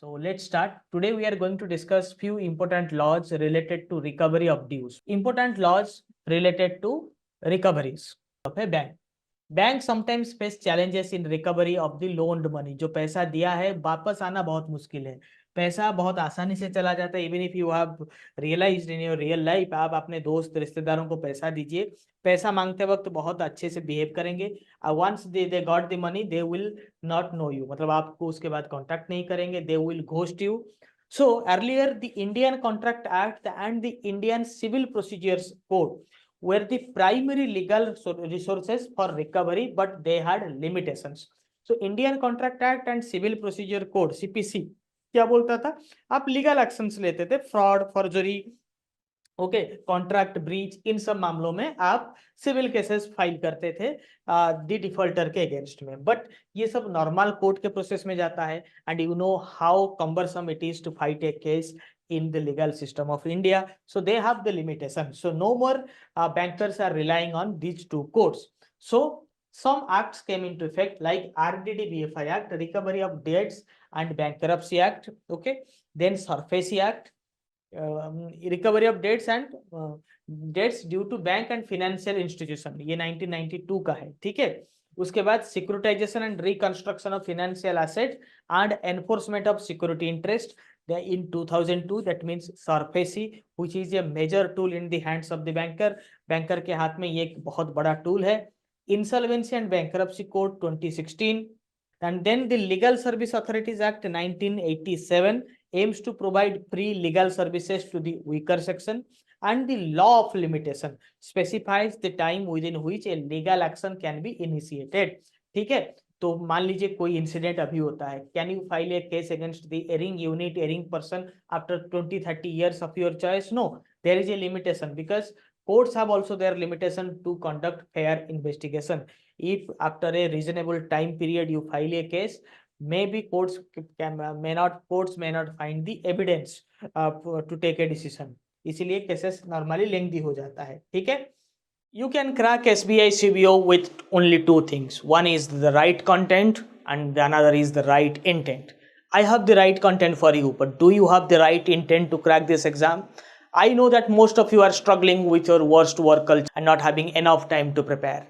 So let's start. Today we are going to discuss few important laws related to recovery of dues. Important laws related to recoveries of a bank. Bank sometimes face challenges in recovery of the loaned money. जो पैसा दिया है वापस आना बहुत मुश्किल है. पैसा बहुत आसानी से चला जाता है. Even if you have realised in your real life, आप अपने दोस्त रिश्तेदारों को पैसा दीजिए, पैसा मांगते वक्त बहुत अच्छे से बिहेव करेंगे. Once they got the money they will not know you, मतलब आपको उसके बाद कॉन्टैक्ट नहीं करेंगे. They will ghost you. So earlier the Indian Contract Act and the Indian Civil Procedures Code were the primary legal resources for recovery, but they had limitations. So Indian Contract Act and Civil Procedure Code CPC क्या बोलता था? आप legal actions लेते थे, fraud, forgery, okay, contract breach, इन सब मामलों में आप सिविल केसेस फाइल करते थे द डिफॉल्टर के अगेंस्ट में. बट ये सब नॉर्मल कोर्ट के प्रोसेस में जाता है, and you know how cumbersome it is to fight a case in the legal system of India. So they have the limitation. So no more bankers are relying on these two codes. So some acts came into effect like RDD-BFI Act, Recovery of Debts and Bankruptcy Act. Okay. Then SURFACE Act, Recovery of Debts and Debts due to Bank and Financial Institution. ये 1992 का है. ठीक है. उसके बाद Securitization and Reconstruction of Financial Assets and Enforcement of Security Interest in 2002. That means SURFACE, which is a major tool in the hands of the banker. Banker के हाथ में ये एक बहुत बड़ा tool है. Insolvency and Bankruptcy Code 2016. And then the Legal Service Authorities Act 1987 aims to provide free legal services to the weaker section, and the law of limitation specifies the time within which a legal action can be initiated. ठीक है. तो मान लीजिए कोई incident अभी होता है, can you file a case against the erring unit, erring person after 20-30 years of your choice? No, there is a limitation because courts have also their limitation to conduct fair investigation. If after a reasonable time period you file a case, maybe courts may not find the evidence to take a decision. इसीलिए cases normally lengthy हो जाता है. ठीक है. You can crack SBI CBO with only two things. One is the right content and the another is the right intent. I have the right content for you, but do you have the right intent to crack this exam? I know that most of you are struggling with your worst work culture and not having enough time to prepare.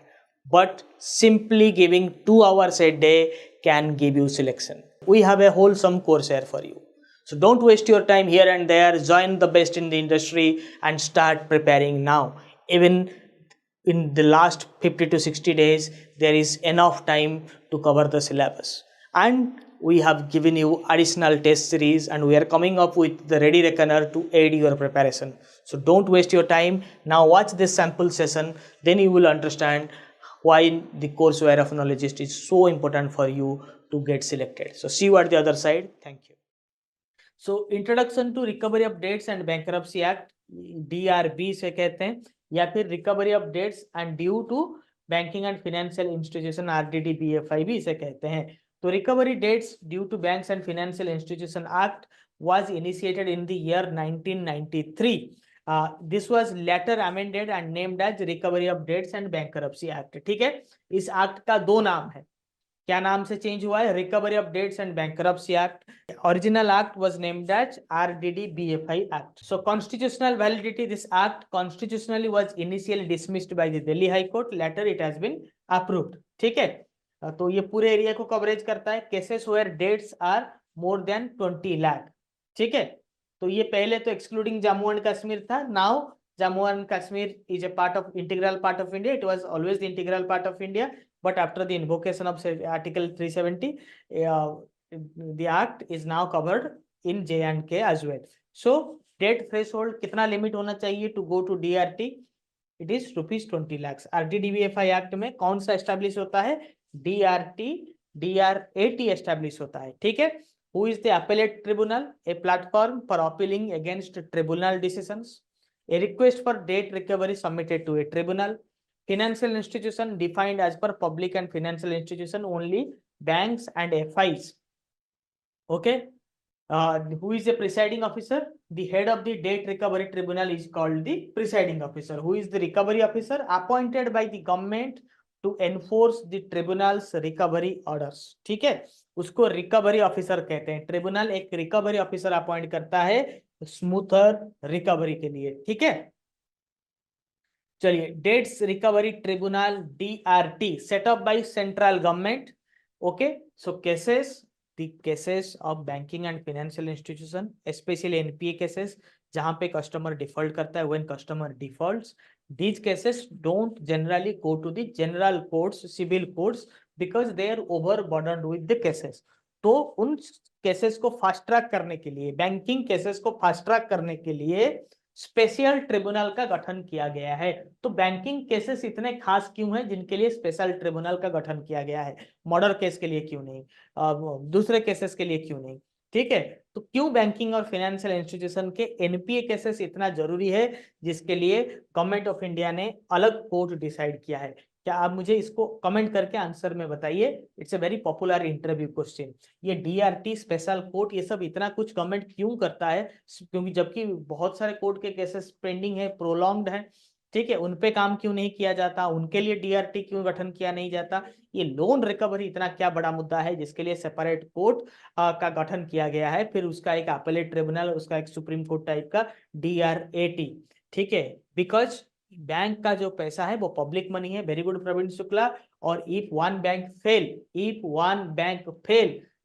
But simply giving 2 hours a day can give you selection. We have a wholesome course here for you. So don't waste your time here and there. Join the best in the industry and start preparing now. Even in the last 50 to 60 days, there is enough time to cover the syllabus. And we have given you additional test series, and we are coming up with the Ready Reckoner to aid your preparation. So don't waste your time. Now watch this sample session, then you will understand why the courseware of Knowledgist is so important for you to get selected. So see you at the other side. Thank you. So introduction to Recovery of Debts and Bankruptcy Act, DRB से कहते हैं, या फिर recovery of debts and due to banking and financial institution, RDD-BFI भी इसे कहते हैं. तो recovery debts due to banks and financial institution act was initiated in the year 1993. This was later amended and named as recovery of debts and bankruptcy act. ठीक है. इस act का दो नाम है. क्या नाम से चेंज हुआ है? Recovery of debts and bankruptcy act. Original act was named as RDD-BFI Act. So constitutional validity, this act constitutionally was initially dismissed by the Delhi High Court. Later it has been approved. ठीक है. तो ये पूरे area को coverage करता है. Cases where debts are more than 20 lakh. ठीक है. तो ये पहले तो excluding Jammu and Kashmir था. Now Jammu and Kashmir is a integral part of India. It was always the integral part of India. But after the invocation of Article 370, the act is now covered in J&K as well. So debt threshold कितना limit होना चाहिए to go to DRT? It is ₹20 lakhs. RDD-BFI Act में कौन सा establish होता है? DRAT establish होता है. ठीक है. Who is the appellate tribunal? A platform for appealing against tribunal decisions. A request for debt recovery submitted to a tribunal. Financial institution defined as per public and financial institution only banks and FIs. Okay. Who is the presiding officer? The head of the debt recovery tribunal is called the presiding officer. Who is the recovery officer? Appointed by the government to enforce the tribunals recovery orders. ठीक है, उसको recovery officer कहते हैं। Tribunal एक recovery officer appoint करता है smoother recovery के लिए। ठीक है, चलिए, debts recovery tribunal DRT set up by central government. Okay, so cases, the cases of banking and financial institution, specially NPA cases, जहां पे कस्टमर डिफॉल्ट करता है, when customer defaults, these cases don't generally go to the general courts, civil courts, because they are overburdened with the cases। तो उन cases को fast track करने के लिए, बैंकिंग केसेस को फास्ट ट्रैक करने के लिए स्पेशल ट्रिब्यूनल का गठन किया गया है। तो बैंकिंग केसेस इतने खास क्यों हैं जिनके लिए स्पेशल ट्रिब्यूनल का गठन किया गया है? मर्डर केस के लिए क्यों नहीं, दूसरे केसेस के लिए क्यों नहीं? ठीक है, तो क्यों बैंकिंग और फाइनेंशियल इंस्टीट्यूशन के एनपीए केसेस इतना जरूरी है जिसके लिए गवर्नमेंट ऑफ इंडिया ने अलग कोर्ट डिसाइड किया है? क्या आप मुझे इसको कमेंट करके आंसर में बताइए। It's a very popular interview question. ये डीआरटी, स्पेशल कोर्ट, ये सब इतना कुछ गवर्नमेंट क्यों करता है? क्योंकि जबकि बहुत सारे कोर्ट के केसेस पेंडिंग है, प्रोलॉन्ग्ड है। ठीक है, उन पे काम क्यों नहीं किया जाता? उनके लिए डीआरटी क्यों गठन किया नहीं जाता? ये लोन रिकवरी इतना क्या बड़ा मुद्दा है जिसके लिए सेपरेट कोर्ट का गठन किया गया है? फिर उसका एक अपीलेट ट्रिब्यूनल, उसका एक सुप्रीम कोर्ट टाइप का DRAT। ठीक है, बिकॉज बैंक का जो पैसा है वो पब्लिक मनी है। Very good Praveen Shukla. और if one bank fail,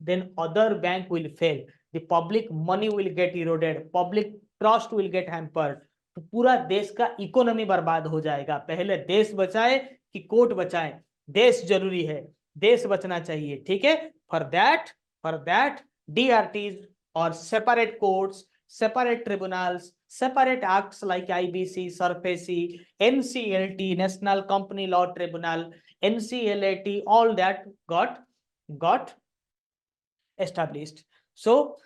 then other bank will fail, the public money will get eroded, public trust will get hampered. तो पूरा देश का इकोनॉमी बर्बाद हो जाएगा। पहले देश बचाए कि कोर्ट बचाए? देश जरूरी है, देश बचना चाहिए। ठीक है, फॉर दैट DRTs और separate courts, separate tribunals, separate acts like IBC, SURFACI, NCLT, National Company Law Tribunal, NCLAT, all that got established. So,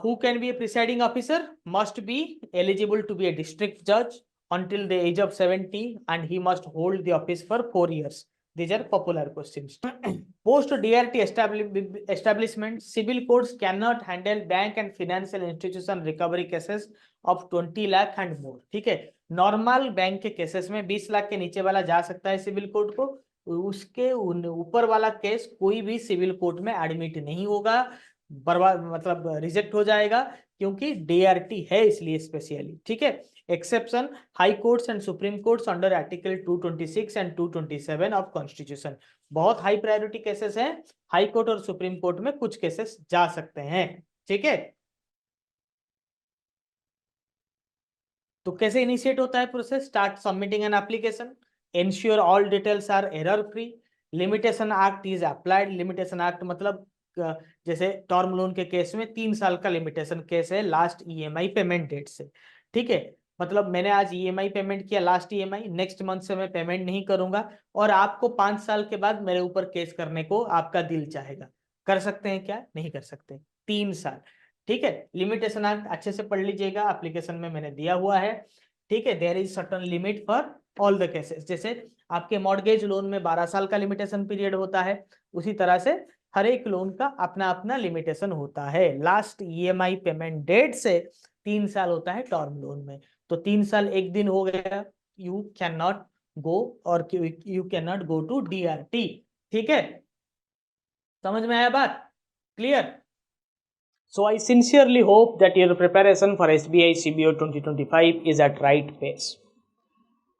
who can be a presiding officer? Must be eligible to be a district judge until the age of 70, and he must hold the office for 4 years. These are popular questions. Post DRT establishment, civil courts cannot handle bank and financial institution recovery cases of 20 lakh and more। ठीक है, normal bank के cases में 20 लाख के नीचे वाला जा सकता है सिविल कोर्ट को, उसके ऊपर वाला केस कोई भी सिविल कोर्ट में एडमिट नहीं होगा, बर्बाद, मतलब रिजेक्ट हो जाएगा, क्योंकि डीआरटी है इसलिए स्पेशली। ठीक है, exception high courts and supreme courts under article 226 and 227 of constitution. बहुत हाई प्रायोरिटी केसेस हैं, हाई कोर्ट और सुप्रीम कोर्ट में कुछ केसेस जा सकते हैं। ठीक है, तो कैसे इनिशिएट होता है process? Start submitting an application, ensure all details are error free, limitation act is applied. Limitation act मतलब जैसे टर्म लोन के केस में 3 साल का लिमिटेशन केस है लास्ट ईएमआई पेमेंट डेट से। ठीक है, मतलब मैंने आज ईएमआई पेमेंट किया, लास्ट ईएमआई, नेक्स्ट मंथ से मैं पेमेंट नहीं करूंगा, और आपको 5 साल के बाद मेरे ऊपर केस करने को आपका दिल चाहेगा, कर सकते हैं क्या? नहीं कर सकते, 3 साल। ठीक है, लिमिटेशन एक्ट अच्छे से पढ़ लीजिएगा, एप्लीकेशन में मैंने दिया हुआ है। ठीक है, there is certain limit for all the cases. जैसे आपके मॉर्गेज लोन में 12 साल का लिमिटेशन पीरियड होता है, उसी तरह से हर एक लोन का अपना अपना लिमिटेशन होता है। लास्ट ईएमआई पेमेंट डेट से 3 साल होता है टर्म लोन में, तो 3 साल एक दिन हो गया, यू कैन नॉट गो, और you can not go to DRT. ठीक है, समझ में आया बात? Clear? So I sincerely hope that your preparation for SBI CBO 2025 is at right pace.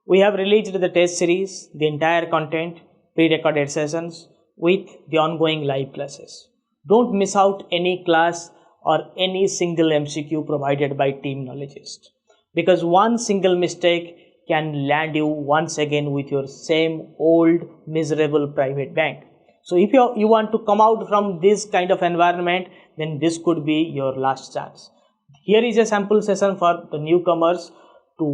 We have released the test series, the entire content, pre-recorded sessions with the ongoing live classes. Don't miss out any class or any single MCQ provided by Team Knowledgist, because one single mistake can land you once again with your same old miserable private bank. So if you want to come out from this kind of environment, then this could be your last chance. Here is a sample session for the newcomers to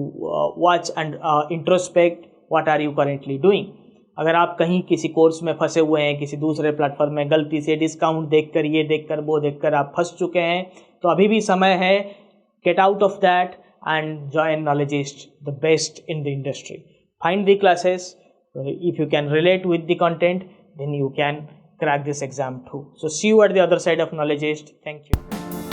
watch and introspect what are you currently doing. अगर आप कहीं किसी course में फंसे हुए हैं, किसी दूसरे प्लेटफॉर्म में गलती से डिस्काउंट देखकर, ये देखकर, वो देखकर आप फंस चुके हैं, तो अभी भी समय है, get out of that and join Knowledgist, the best in the industry. Find the classes. If you can relate with the content, then you can crack this exam too. So see you at the other side of Knowledgist. Thank you.